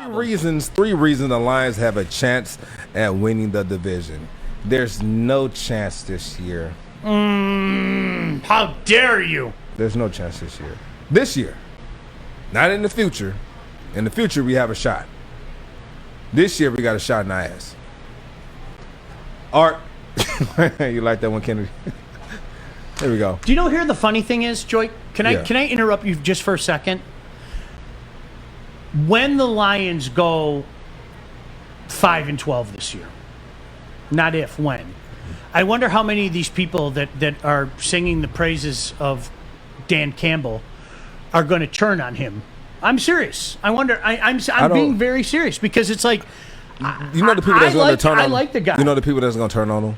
Three reasons the Lions have a chance at winning the division. There's no chance this year. How dare you? There's no chance this year. This year. Not in the future. In the future, we have a shot. This year, we got a shot in the ass. Art. You like that one, Kennedy? There we go. Do you know here the funny thing is, Joique? Can I interrupt you just for a second? When the Lions go 5-12 this year, not if, when, I wonder how many of these people that are singing the praises of Dan Campbell are going to turn on him. I'm serious. I wonder. I'm being very serious because it's like, you know the people that's going to turn on him. I like the guy. You know the people that's going to turn on him.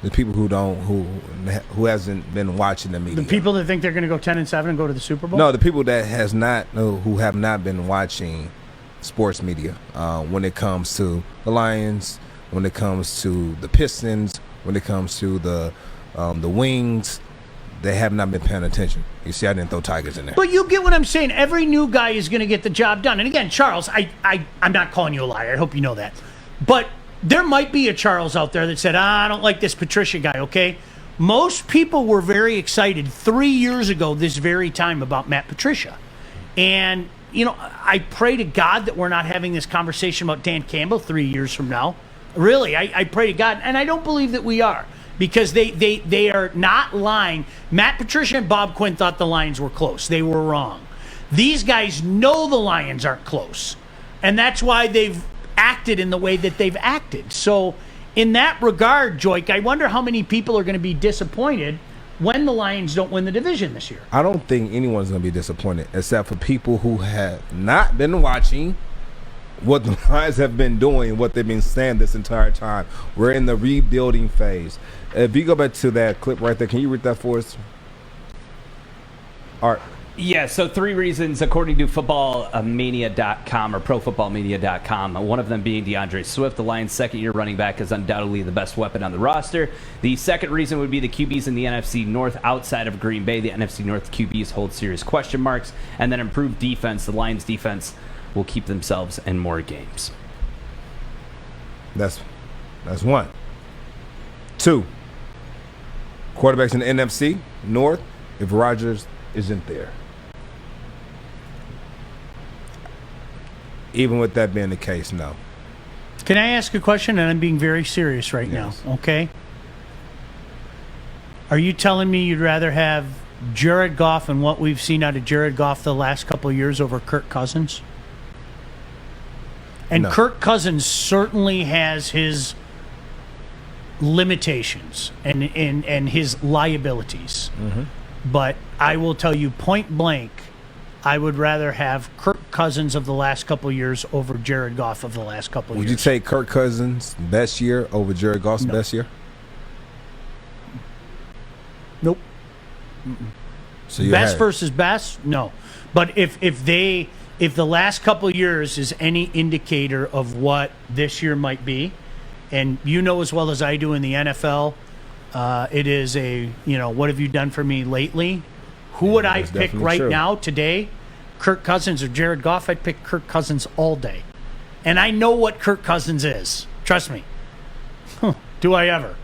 The people who hasn't been watching the media. The people that think they're going to go 10-7 and go to the Super Bowl. No, the people that who have not been watching sports media when it comes to the Lions, when it comes to the Pistons, when it comes to the Wings. They have not been paying attention. You see, I didn't throw Tigers in there. But you get what I'm saying. Every new guy is going to get the job done. And again, Charles, I'm not calling you a liar. I hope you know that. But there might be a Charles out there that said, I don't like this Patricia guy, okay? Most people were very excited 3 years ago this very time about Matt Patricia. And, you know, I pray to God that we're not having this conversation about Dan Campbell 3 years from now. Really, I pray to God. And I don't believe that we are. Because they are not lying. Matt Patricia and Bob Quinn thought the Lions were close. They were wrong. These guys know the Lions aren't close. And that's why they've acted in the way that they've acted. So in that regard, Joique, I wonder how many people are going to be disappointed when the Lions don't win the division this year. I don't think anyone's going to be disappointed except for people who have not been watching what the Lions have been doing, what they've been saying this entire time. We're in the rebuilding phase. If you go back to that clip right there, can you read that for us? Art. Yeah, so 3 reasons, according to footballmania.com or profootballmedia.com, one of them being DeAndre Swift, the Lions' second-year running back, is undoubtedly the best weapon on the roster. The second reason would be the QBs in the NFC North outside of Green Bay. The NFC North QBs hold serious question marks. And then improved defense. The Lions' defense will keep themselves in more games. That's one. 2, quarterbacks in the NFC North if Rodgers isn't there. Even with that being the case, no. Can I ask a question? And I'm being very serious right now, okay? Are you telling me you'd rather have Jared Goff and what we've seen out of Jared Goff the last couple of years over Kirk Cousins? And no. Kirk Cousins certainly has his limitations and his liabilities. Mm-hmm. But I will tell you point blank, I would rather have Kirk Cousins of the last couple of years over Jared Goff of the last couple of years. Would you take Kirk Cousins' best year over Jared Goff's best year? Nope. So best versus best? No. But if the last couple of years is any indicator of what this year might be, and you know as well as I do in the NFL, it is what have you done for me lately? Who would I pick right now, today? Kirk Cousins or Jared Goff? I'd pick Kirk Cousins all day. And I know what Kirk Cousins is. Trust me. Do I ever?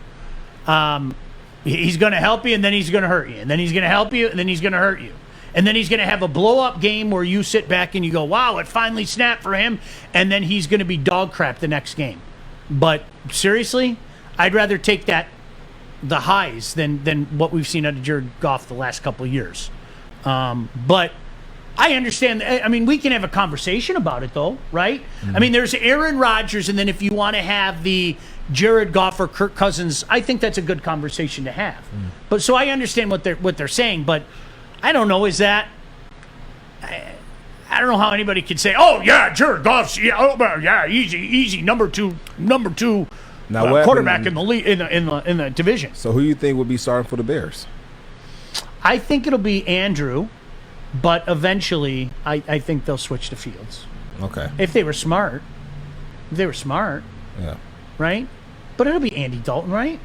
He's going to help you, and then he's going to hurt you. And then he's going to help you, and then he's going to hurt you. And then he's going to have a blow-up game where you sit back and you go, wow, it finally snapped for him. And then he's going to be dog crap the next game. But seriously, I'd rather take the highs than what we've seen out of Jared Goff the last couple of years. But I understand. I mean, we can have a conversation about it, though, right? Mm-hmm. I mean, there's Aaron Rodgers, and then if you want to have the Jared Goff or Kirk Cousins, I think that's a good conversation to have. Mm-hmm. But so I understand what they're saying, but I don't know. Is that? I don't know how anybody could say, "Oh yeah, Jared Goff's easy number two quarterback in the league in the division." So who do you think would be starting for the Bears? I think it'll be Andrew, but eventually I think they'll switch to Fields. Okay. If they were smart. Yeah. Right? But it'll be Andy Dalton, right?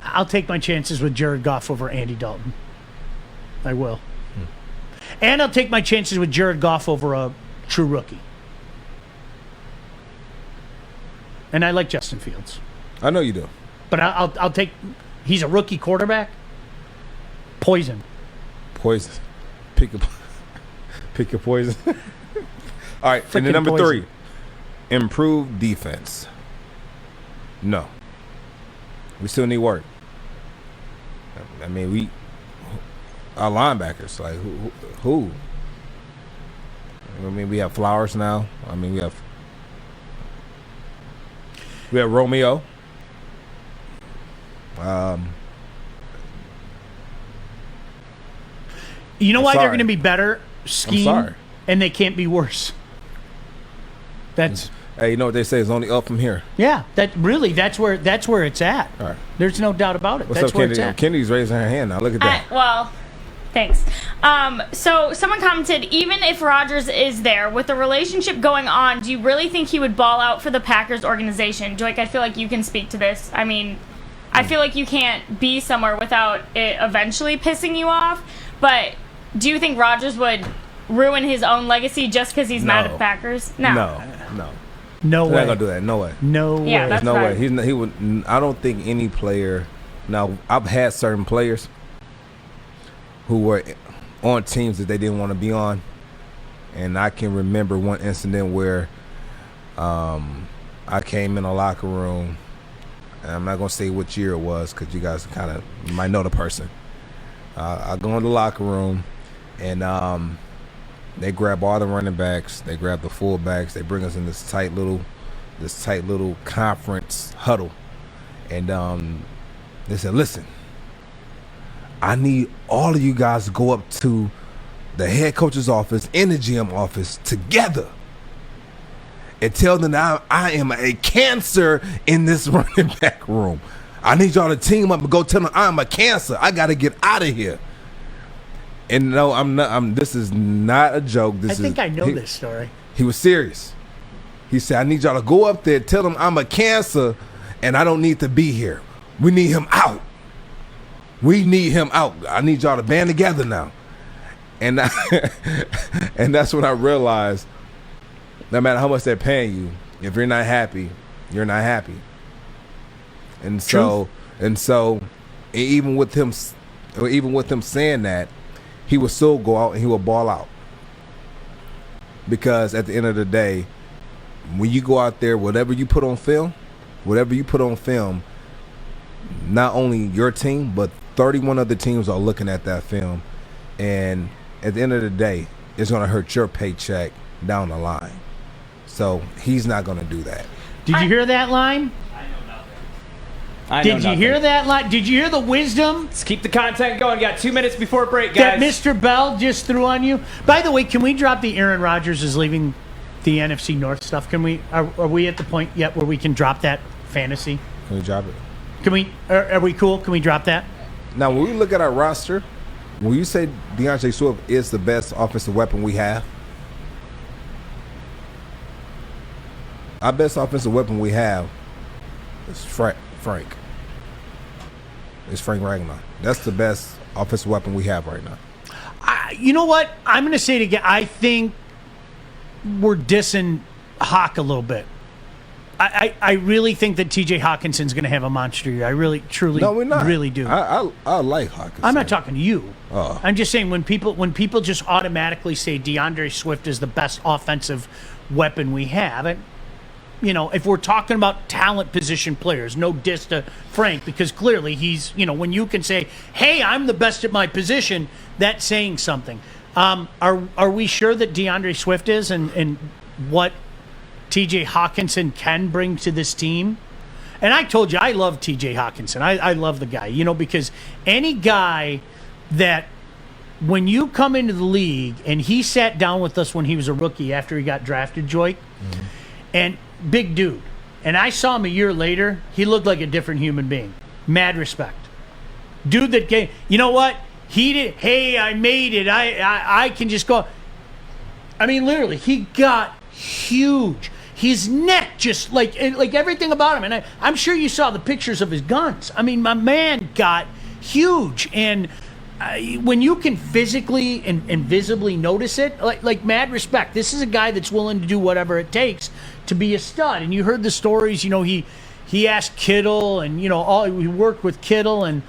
I'll take my chances with Jared Goff over Andy Dalton. I will. And I'll take my chances with Jared Goff over a true rookie. And I like Justin Fields. I know you do. But I'll take. He's a rookie quarterback. Poison. Poison. Pick your poison. All right, and then number poison. 3, improve defense. No. We still need work. I mean, our linebackers, like who? I mean, we have Flowers now. I mean, we have Romeo. You know I'm why they're sorry. going to be better? Scheme. I'm sorry. And they can't be worse. That's Hey, you know what they say? It's only up from here. yeah. That's where it's at. All right. There's no doubt about it. What's That's up, where Kennedy? it's at. Kennedy's raising her hand now. Look at that. Well, thanks. So someone commented, even if Rodgers is there, with the relationship going on, do you really think he would ball out for the Packers organization? Joique, I feel like you can speak to this. I mean, I feel like you can't be somewhere without it eventually pissing you off. But do you think Rodgers would ruin his own legacy just because he's mad at the Packers? No. No He's way. not gonna do that. No way. No Yeah, way. that's No right. way. He would. I don't think any player. Now, I've had certain players who were on teams that they didn't want to be on, and I can remember one incident where I came in a locker room, and I'm not gonna say what year it was because you guys you might know the person. I go in the locker room, and they grab all the running backs, they grab the fullbacks, they bring us in this tight little conference huddle, and they said, "Listen, I need all of you guys to go up to the head coach's office and the GM office together and tell them that I am a cancer in this running back room. I need y'all to team up and go tell them I'm a cancer. I got to get out of here." And no, I'm not. This is not a joke. I think I know this story. He was serious. He said, "I need y'all to go up there, tell them I'm a cancer, and I don't need to be here. We need him out. We need him out. I need y'all to band together now." And and that's when I realized, no matter how much they're paying you, if you're not happy, you're not happy. And so even with him saying that, he would still go out and he would ball out. Because at the end of the day, when you go out there, whatever you put on film, not only your team, but 31 other teams are looking at that film. And at the end of the day, it's going to hurt your paycheck down the line. So he's not going to do that. Did you hear that line? Did you hear that line? Did you hear the wisdom Let's keep the content going. Got 2 minutes before break, guys. that Mr. Bell just threw on you? By the way, can we drop the Aaron Rodgers is leaving the NFC North stuff? Can we? Are we at the point yet where we can drop that fantasy? Can we drop it? Can we? Are we cool? Can we drop that? Now, when we look at our roster, when you say DeAndre Swift is the best offensive weapon we have, our best offensive weapon we have is Frank. It's Frank Ragnar. That's the best offensive weapon we have right now. You know what? I'm going to say it again. I think we're dissing Hawk a little bit. I really think that T.J. Hawkinson's going to have a monster year. I really, truly, No, we're not. really do. I like Hawkinson. I'm not talking to you. Oh. I'm just saying when people just automatically say DeAndre Swift is the best offensive weapon we have, and if we're talking about talent position players, no diss to Frank, because clearly he's, when you can say, "Hey, I'm the best at my position," that's saying something. Are we sure that DeAndre Swift is, and what TJ Hawkinson can bring to this team? And I told you, I love TJ Hawkinson. I love the guy, because any guy that, when you come into the league, and he sat down with us when he was a rookie after he got drafted, Joique, and big dude. And I saw him a year later. He looked like a different human being. Mad respect. Dude that came, you know what? He did, hey, I made it. I can just go. I mean, literally, he got huge. His neck just like everything about him. And I'm sure you saw the pictures of his guns. I mean, my man got huge. And when you can physically and visibly notice it, like mad respect. This is a guy that's willing to do whatever it takes to be a stud. And you heard the stories. He asked Kittle, and he worked with Kittle, and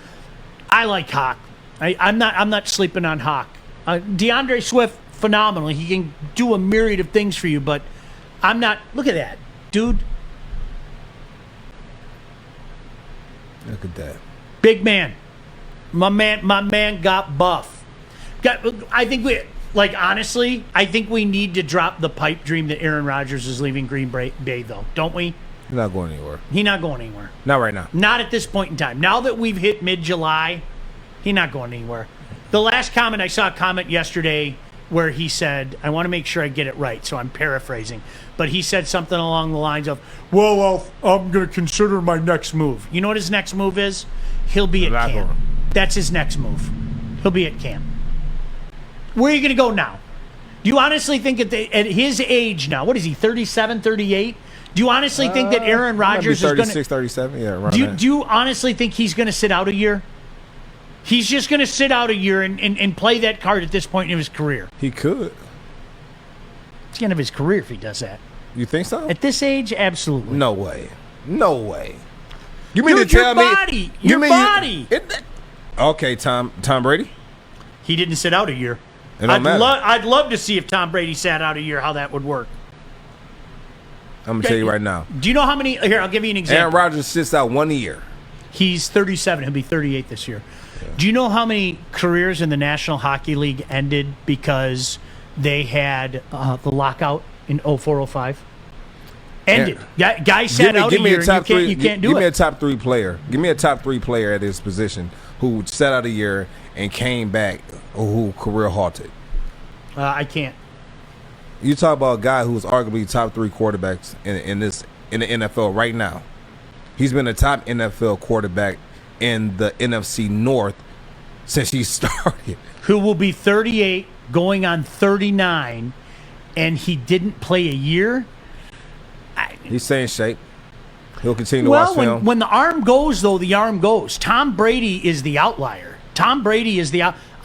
I like Hawk. I'm not sleeping on Hawk. DeAndre Swift, phenomenal. He can do a myriad of things for you, but I'm not. Look at that, dude. Look at that. Big man. My man got buff. I think we need to drop the pipe dream that Aaron Rodgers is leaving Green Bay, though, don't we? He's not going anywhere. He's not going anywhere. Not right now. Not at this point in time. Now that we've hit mid-July, he's not going anywhere. The last comment, I saw a comment yesterday where he said, I want to make sure I get it right, so I'm paraphrasing, but he said something along the lines of, well, I'm going to consider my next move. You know what his next move is? He'll be at camp. That's his next move. He'll be at camp. Where are you going to go now? Do you honestly think at his age now, what is he, 37, 38? Do you honestly think that Aaron Rodgers is going to... 36, 37, yeah, right. Do you honestly think he's going to sit out a year? He's just going to sit out a year and play that card at this point in his career. He could. It's the end of his career if he does that. You think so? At this age, absolutely. No way. No way. You mean Dude, to tell me... Your body. Okay, Tom Brady? He didn't sit out a year. I'd love to see if Tom Brady sat out a year, how that would work. I'm going to tell you right now. Do you know how many... Here, I'll give you an example. Aaron Rodgers sits out 1 year. He's 37. He'll be 38 this year. Yeah. Do you know how many careers in the National Hockey League ended because they had the lockout in 04-05? Ended. Guy sat out a year. You can't do it. Give me a top three player. Give me a top three player at his position who sat out a year and came back, or who career halted. I can't. You talk about a guy who's arguably top three quarterbacks in the NFL right now. He's been a top NFL quarterback in the NFC North since he started. Who will be 38, going on 39, and he didn't play a year? He's staying in shape. He'll continue to watch film. When the arm goes, though, the arm goes. Tom Brady is the outlier.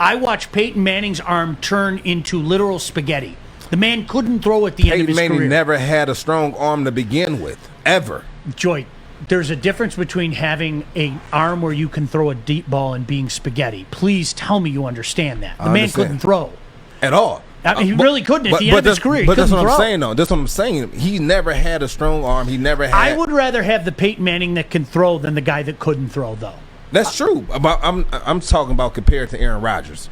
I watched Peyton Manning's arm turn into literal spaghetti. The man couldn't throw at the end of his career. Peyton Manning never had a strong arm to begin with, ever. Joy, there's a difference between having an arm where you can throw a deep ball and being spaghetti. Please tell me you understand that. The man couldn't throw. At all. He really couldn't at the end of his career. But that's what I'm saying, though. That's what I'm saying. He never had a strong arm. He never had... I would rather have the Peyton Manning that can throw than the guy that couldn't throw, though. That's true. I'm talking about compared to Aaron Rodgers.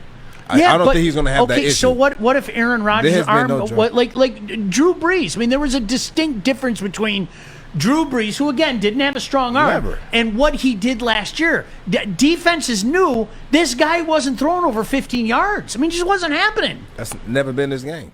I don't think he's going to have that issue. So what if Aaron Rodgers' arm, like Drew Brees? I mean, there was a distinct difference between Drew Brees, who again didn't have a strong arm, and what he did last year. Defenses knew this guy wasn't throwing over 15 yards. I mean, it just wasn't happening. That's never been his game.